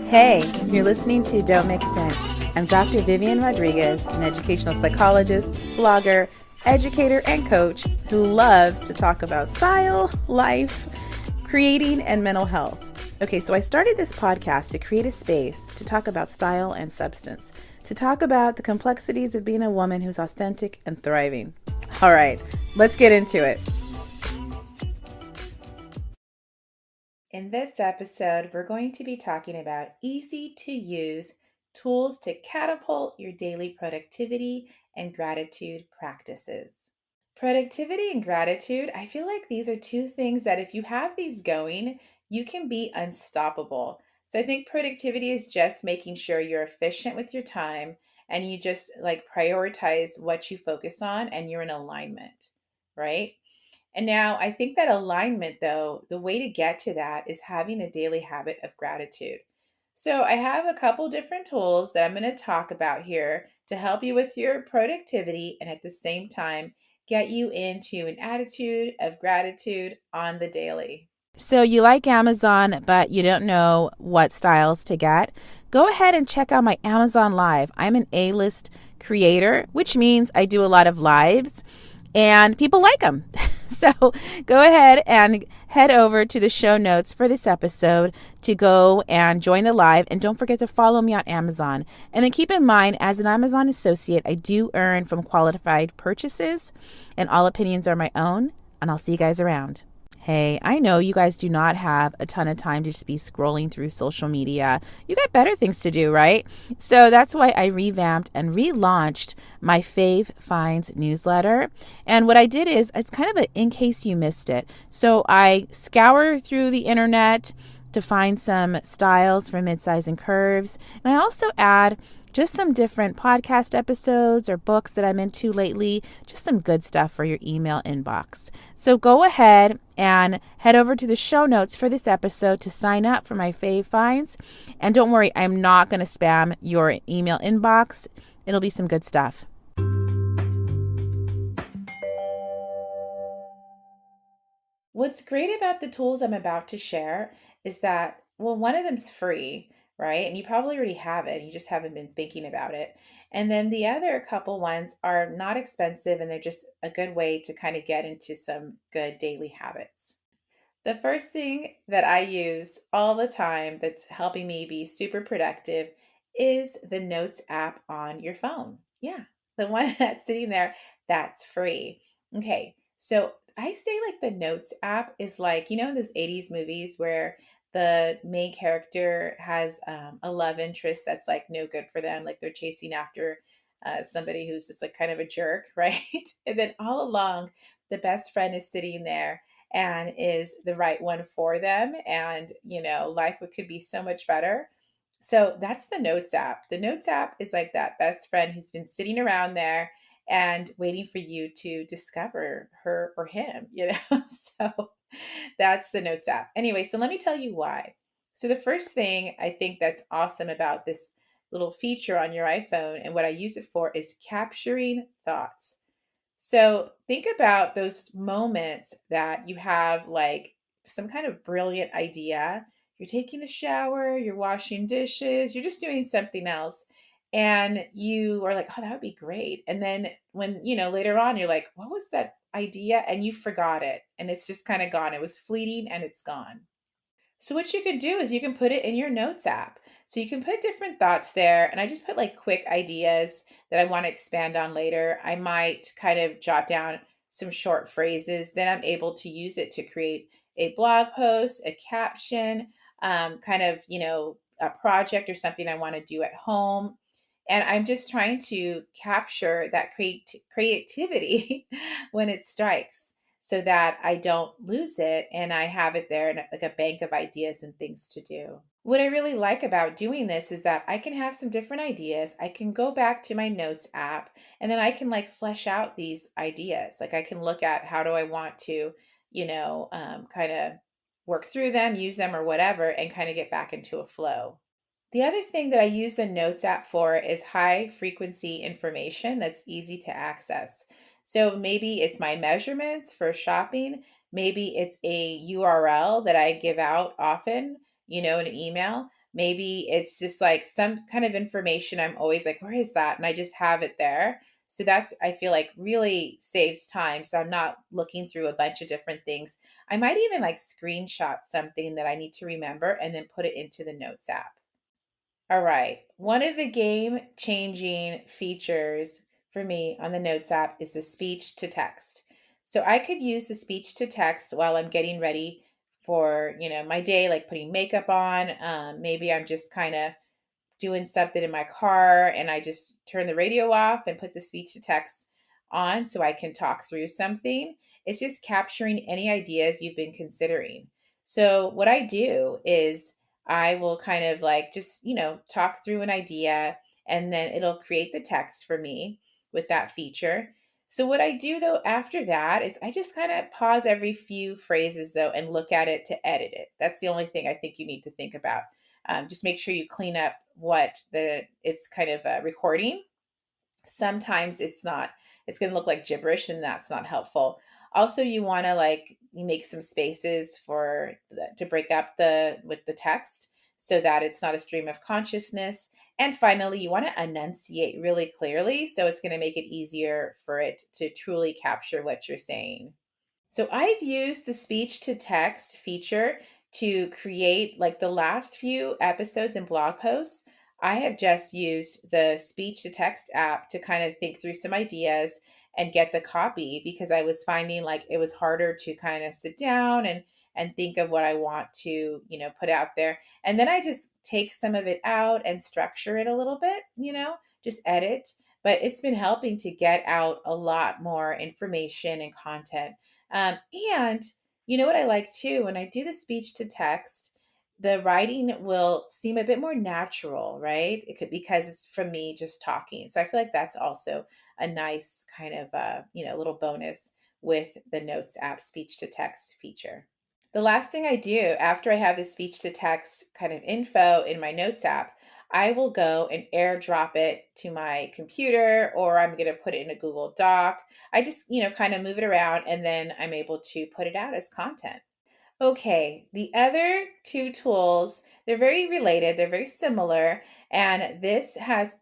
Hey, you're listening to Don't Mix In. I'm Dr. Vivian Rodriguez, an educational psychologist, blogger, educator, and coach who loves to talk about style, life, creating, and mental health. Okay, so I started this podcast to create a space to talk about style and substance, to talk about the complexities of being a woman who's authentic and thriving. All right, let's get into it. In this episode, we're going to be talking about easy to use tools to catapult your daily productivity and gratitude practices. Productivity and gratitude, I feel like these are two things that if you have these going, you can be unstoppable. So I think productivity is just making sure you're efficient with your time and you just like prioritize what you focus on and you're in alignment, right? And now I think that alignment, though, the way to get to that is having a daily habit of gratitude. So I have a couple different tools that I'm going to talk about here to help you with your productivity and at the same time get you into an attitude of gratitude on the daily. So you like Amazon, but you don't know what styles to get? Go ahead and check out my Amazon Live. I'm an A-list creator, which means I do a lot of lives and people like them. So go ahead and head over to the show notes for this episode to go and join the live. And don't forget to follow me on Amazon. And then keep in mind, as an Amazon associate, I do earn from qualified purchases and all opinions are my own. And I'll see you guys around. Hey, I know you guys do not have a ton of time to just be scrolling through social media. You got better things to do, right? So that's why I revamped and relaunched my Fave Finds newsletter. And what I did is, it's kind of in case you missed it. So I scour through the internet to find some styles for midsize and curves. And I also add just some different podcast episodes or books that I'm into lately, just some good stuff for your email inbox. So go ahead and head over to the show notes for this episode to sign up for my Fave Finds. And don't worry, I'm not going to spam your email inbox. It'll be some good stuff. What's great about the tools I'm about to share is that, well, one of them's free, right? And you probably already have it. You just haven't been thinking about it. And then the other couple ones are not expensive and they're just a good way to kind of get into some good daily habits. The first thing that I use all the time that's helping me be super productive is the Notes app on your phone. Yeah, the one that's sitting there that's free. Okay, so I say like the Notes app is like, you know, in those 80s movies where the main character has a love interest that's like no good for them, like they're chasing after somebody who's just like kind of a jerk, right? And then all along, the best friend is sitting there and is the right one for them. And, you know, life could be so much better. So that's the Notes app. The Notes app is like that best friend who's been sitting around there and waiting for you to discover her or him, you know? So that's the Notes app. Anyway, so let me tell you why. So the first thing I think that's awesome about this little feature on your iPhone and what I use it for is capturing thoughts. So think about those moments that you have like some kind of brilliant idea. You're taking a shower, you're washing dishes, you're just doing something else. And you are like, oh, that would be great. And then when, you know, later on, you're like, what was that idea? And you forgot it. And it's just kind of gone. It was fleeting and it's gone. So what you can do is you can put it in your notes app. So you can put different thoughts there. And I just put like quick ideas that I want to expand on later. I might kind of jot down some short phrases. Then I'm able to use it to create a blog post, a caption, kind of, you know, a project or something I want to do at home. And I'm just trying to capture that creativity when it strikes so that I don't lose it and I have it there in like a bank of ideas and things to do. What I really like about doing this is that I can have some different ideas. I can go back to my notes app and then I can like flesh out these ideas. Like I can look at how do I want to, you know, kind of work through them, use them or whatever, and kind of get back into a flow. The other thing that I use the Notes app for is high frequency information that's easy to access. So maybe it's my measurements for shopping. Maybe it's a URL that I give out often, in an email. Maybe it's just like some kind of information I'm always like, where is that? And I just have it there. So that's, I feel like, really saves time. So I'm not looking through a bunch of different things. I might even like screenshot something that I need to remember and then put it into the Notes app. All right. One of the game changing features for me on the Notes app is the speech to text. So I could use the speech to text while I'm getting ready for, my day, like putting makeup on. Maybe I'm just kind of doing something in my car and I just turn the radio off and put the speech to text on so I can talk through something. It's just capturing any ideas you've been considering. So, what I do is I will kind of like just, talk through an idea and then it'll create the text for me with that feature. So, what I do though after that is I just kind of pause every few phrases though and look at it to edit it. That's the only thing I think you need to think about. Just make sure you clean up what the it's kind of recording. Sometimes it's going to look like gibberish and that's not helpful. Also, you want to like make some spaces to break up the with the text so that it's not a stream of consciousness. And finally, you want to enunciate really clearly so it's going to make it easier for it to truly capture what you're saying. So I've used the speech to text feature to create like the last few episodes and blog posts. I have just used the speech to text app to kind of think through some ideas and get the copy because I was finding like it was harder to kind of sit down and think of what I want to, put out there. And then I just take some of it out and structure it a little bit, just edit. But it's been helping to get out a lot more information and content. And you know what I like too? When I do the speech to text, the writing will seem a bit more natural, right? It could because it's from me just talking. So I feel like that's also a nice kind of little bonus with the Notes app speech to text feature. The last thing I do after I have the speech to text kind of info in my Notes app, I will go and airdrop it to my computer or I'm going to put it in a Google Doc. I just, kind of move it around and then I'm able to put it out as content. Okay, the other two tools, they're very related, they're very similar, and this has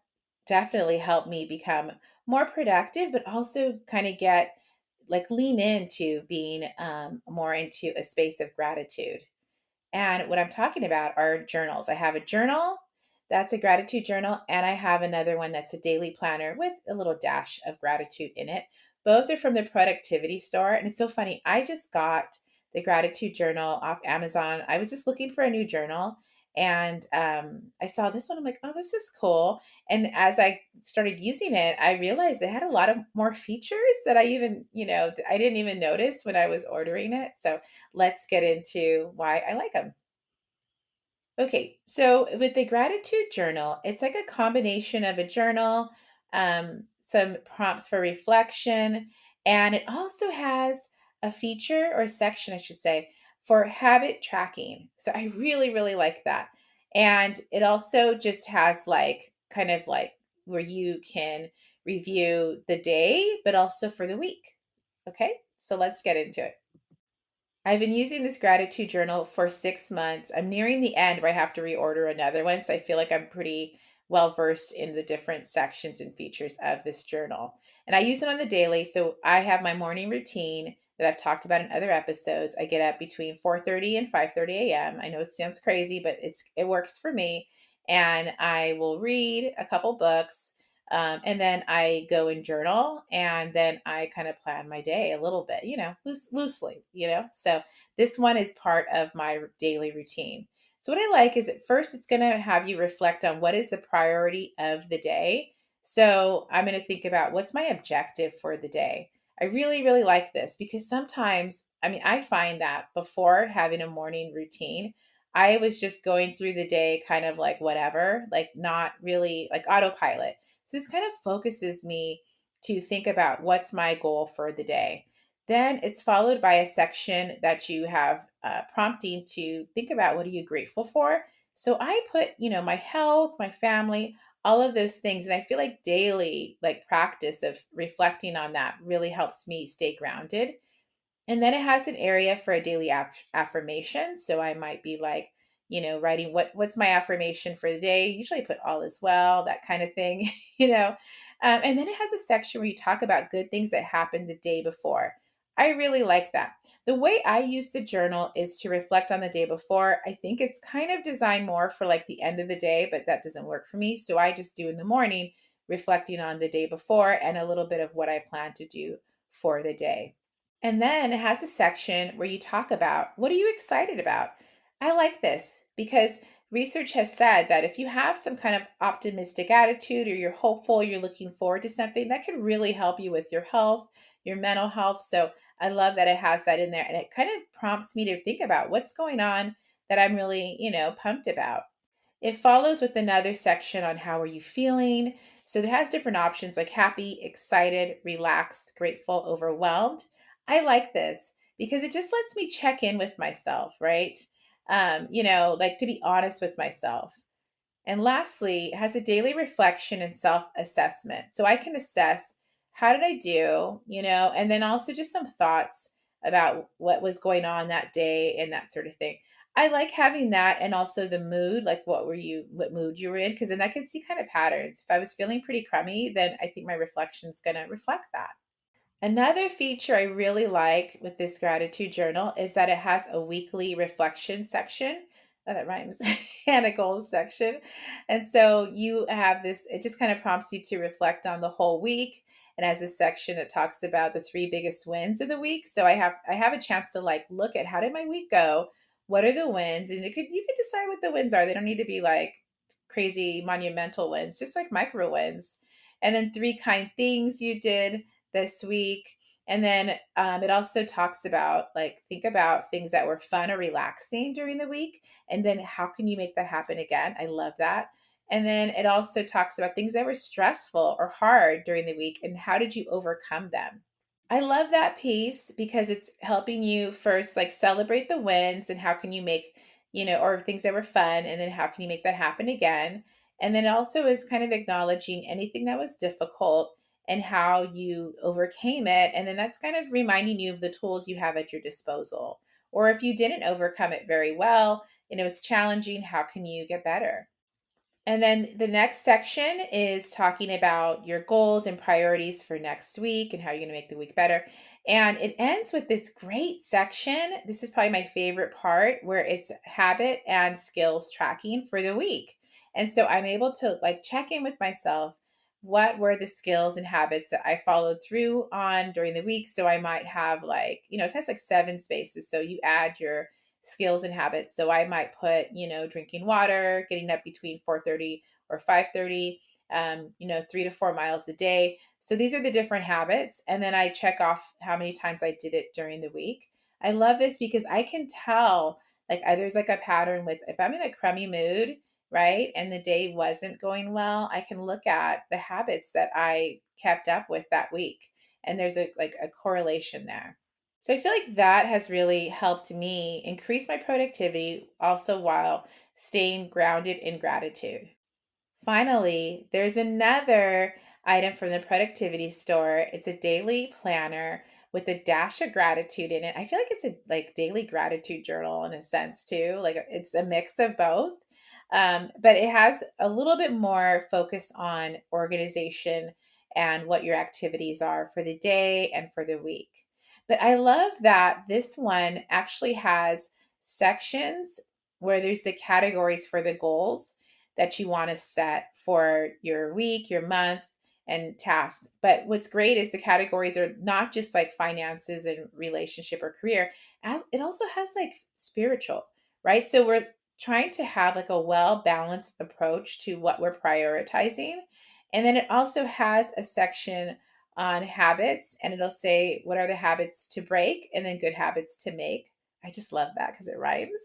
definitely helped me become more productive, but also kind of get like lean into being more into a space of gratitude. And what I'm talking about are journals. I have a journal that's a gratitude journal, and I have another one that's a daily planner with a little dash of gratitude in it. Both are from the productivity store. And it's so funny. I just got the gratitude journal off Amazon. I was just looking for a new journal and I saw this one. I'm like, oh, this is cool. And as I started using it, I realized it had a lot of more features that I didn't even notice when I was ordering it. So let's get into why I like them. Okay, so with the gratitude journal, it's like a combination of a journal, some prompts for reflection, and it also has a feature or a section, I should say, for habit tracking. So I really, really like that. And it also just has like kind of like where you can review the day, but also for the week. Okay, so let's get into it. I've been using this gratitude journal for 6 months. I'm nearing the end where I have to reorder another one. So I feel like I'm pretty well versed in the different sections and features of this journal. And I use it on the daily. So I have my morning routine that I've talked about in other episodes. I get up between 4:30 and 5:30 a.m. I know it sounds crazy, but it works for me. And I will read a couple books. And then I go and journal, and then I kind of plan my day a little bit, loosely, So this one is part of my daily routine. So what I like is at first it's going to have you reflect on what is the priority of the day. So I'm going to think about what's my objective for the day. I really, really like this because sometimes, I mean, I find that before having a morning routine, I was just going through the day kind of like whatever, like not really like autopilot. So this kind of focuses me to think about what's my goal for the day. Then it's followed by a section that you have prompting to think about what are you grateful for. So I put, my health, my family, all of those things. And I feel like daily, like practice of reflecting on that really helps me stay grounded. And then it has an area for a daily affirmation. So I might be like, writing what's my affirmation for the day. Usually I put all is well, that kind of thing, you know. And then it has a section where you talk about good things that happened the day before. I really like that. The way I use the journal is to reflect on the day before. I think it's kind of designed more for like the end of the day, but that doesn't work for me. So I just do in the morning, reflecting on the day before and a little bit of what I plan to do for the day. And then it has a section where you talk about what are you excited about? I like this because research has said that if you have some kind of optimistic attitude or you're hopeful, you're looking forward to something, that could really help you with your health, your mental health. So I love that it has that in there. And it kind of prompts me to think about what's going on that I'm really, pumped about. It follows with another section on how are you feeling. So it has different options like happy, excited, relaxed, grateful, overwhelmed. I like this because it just lets me check in with myself, right? Like to be honest with myself. And lastly, it has a daily reflection and self assessment. So I can assess how did I do, and then also just some thoughts about what was going on that day and that sort of thing. I like having that and also the mood, like what mood you were in, because then I can see kind of patterns. If I was feeling pretty crummy, then I think my reflection is going to reflect that. Another feature I really like with this gratitude journal is that it has a weekly reflection section. Oh, that rhymes. And a goals section. And so you have this, it just kind of prompts you to reflect on the whole week and has a section that talks about the three biggest wins of the week. So I have a chance to like look at how did my week go? What are the wins? And you could decide what the wins are. They don't need to be like crazy monumental wins, just like micro wins. And then three kind things you did this week. And then it also talks about like, think about things that were fun or relaxing during the week. And then how can you make that happen again? I love that. And then it also talks about things that were stressful or hard during the week and how did you overcome them? I love that piece because it's helping you first like celebrate the wins and how can you make, or things that were fun and then how can you make that happen again? And then it also is kind of acknowledging anything that was difficult and how you overcame it. And then that's kind of reminding you of the tools you have at your disposal. Or if you didn't overcome it very well and it was challenging, how can you get better? And then the next section is talking about your goals and priorities for next week and how you're going to make the week better. And it ends with this great section. This is probably my favorite part where it's habit and skills tracking for the week. And so I'm able to like check in with myself. What were the skills and habits that I followed through on during the week? So I might have like, it has like 7 spaces. So you add your skills and habits. So I might put, drinking water, getting up between 4:30 or 5:30, 3 to 4 miles a day. So these are the different habits. And then I check off how many times I did it during the week. I love this because I can tell like there's like a pattern with if I'm in a crummy mood, right? And the day wasn't going well, I can look at the habits that I kept up with that week. And there's a correlation there. So I feel like that has really helped me increase my productivity also while staying grounded in gratitude. Finally, there's another item from the productivity store. It's a daily planner with a dash of gratitude in it. I feel like it's a like daily gratitude journal in a sense too. Like it's a mix of both. But it has a little bit more focus on organization and what your activities are for the day and for the week. But I love that this one actually has sections where there's the categories for the goals that you want to set for your week, your month, and tasks. But what's great is the categories are not just like finances and relationship or career, it also has like spiritual, right? So we're trying to have like a well balanced approach to what we're prioritizing. And then it also has a section on habits and it'll say what are the habits to break and then good habits to make. I just love that because it rhymes.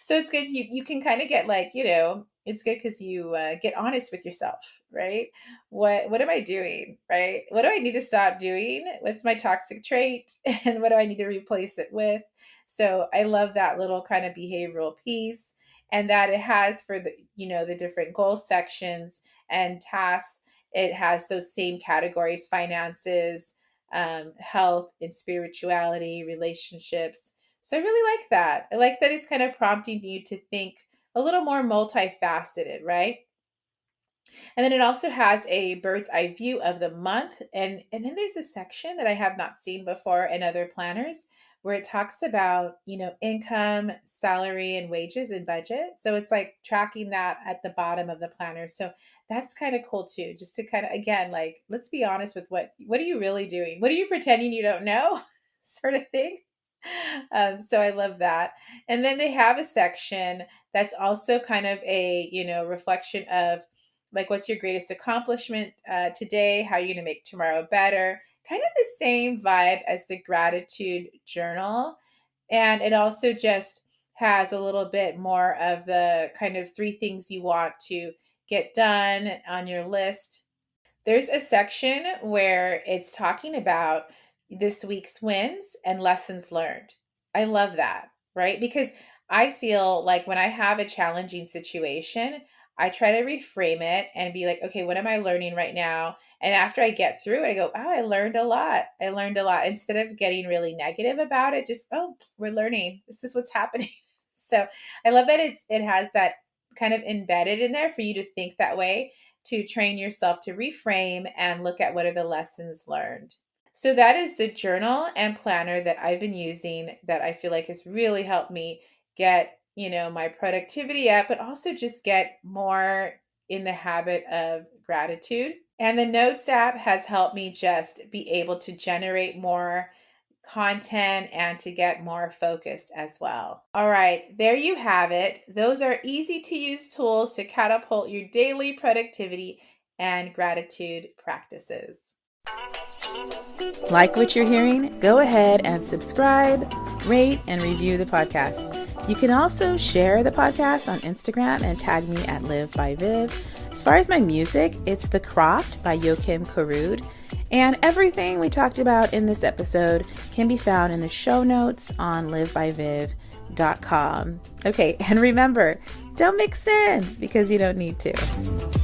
So it's good you can kind of get like it's good because you get honest with yourself, right? What am I doing, right? What do I need to stop doing? What's my toxic trait and what do I need to replace it with? So I love that little kind of behavioral piece and that it has for the different goal sections and tasks. It has those same categories: finances, health and spirituality, relationships. So I really like that. I like that it's kind of prompting you to think a little more multifaceted, right? And then it also has a bird's eye view of the month. And then there's a section that I have not seen before in other planners where it talks about, income, salary, and wages and budget. So it's like tracking that at the bottom of the planner. So that's kind of cool too, just to kind of, again, like, let's be honest with what are you really doing? What are you pretending you don't know? Sort of thing. So I love that. And then they have a section that's also kind of a, reflection of like what's your greatest accomplishment today, how you're going to make tomorrow better, kind of the same vibe as the gratitude journal. And it also just has a little bit more of the kind of 3 things you want to get done on your list. There's a section where it's talking about this week's wins and lessons learned. I love that, right? Because I feel like when I have a challenging situation, I try to reframe it and be like, okay, what am I learning right now? And after I get through it, I go, oh, I learned a lot. I learned a lot. Instead of getting really negative about it, just, oh, we're learning. This is what's happening. So I love that it has that kind of embedded in there for you to think that way, to train yourself to reframe and look at what are the lessons learned. So that is the journal and planner that I've been using that I feel like has really helped me get, my productivity up, but also just get more in the habit of gratitude. And the Notes app has helped me just be able to generate more content and to get more focused as well. All right, there you have it. Those are easy to use tools to catapult your daily productivity and gratitude practices. Like what you're hearing? Go ahead and subscribe, rate, and review the podcast. You can also share the podcast on Instagram and tag me at Live by Viv. As far as my music, it's The Croft by Joachim Karud. And everything we talked about in this episode can be found in the show notes on livebyviv.com. Okay, and remember, don't mix in because you don't need to.